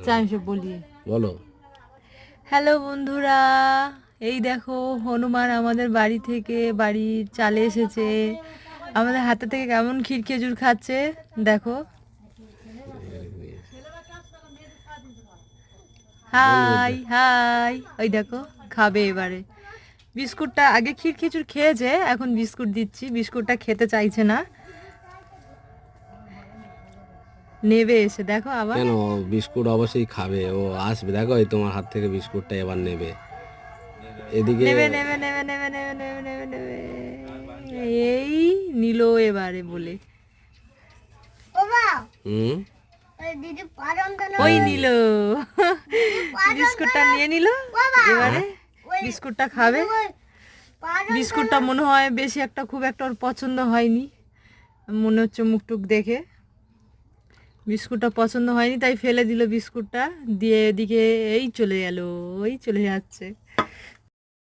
আচ্ছা আমি সব বলি। বলো। হ্যালো বন্ধুরা, এই দেখো হনুমান আমাদের বাড়ি থেকে বাড়ির চালে এসেছে। আমাদের হাতে থেকে কেমন ক্ষীর খেজুর খাচ্ছে দেখো। হাই হাই, ওই দেখো খাবে এবারে বিস্কুটটা। আগে ক্ষীর খেজুর খেয়েছে, এখন বিস্কুট দিচ্ছি। বিস্কুটটা খেতে চাইছে না, নেবে এসে দেখো আবার। কেন, বিস্কুট অবশ্যই খাবে, ও আসবে দেখো, এই তোমার হাত থেকে বিস্কুটটা এবার নেবে। এদিকে নেবে নেবে নেবে নেবে নেবে নেবে নেবে নেবে, এই নিল এবারে বলে। হুম, ওই নিল, বিস্কুটটা নিয়ে নিল এবারে। বিস্কুটটা খাবে। বিস্কুটটা মনে হয় বেশি একটা, খুব একটা ওর পছন্দ হয়নি মনে হচ্ছে মুখটুক দেখে। বিস্কুটটা পছন্দ হয়নি তাই ফেলে দিল বিস্কুটটা দিয়ে। এদিকে এই চলে গেল, ওই চলে যাচ্ছে।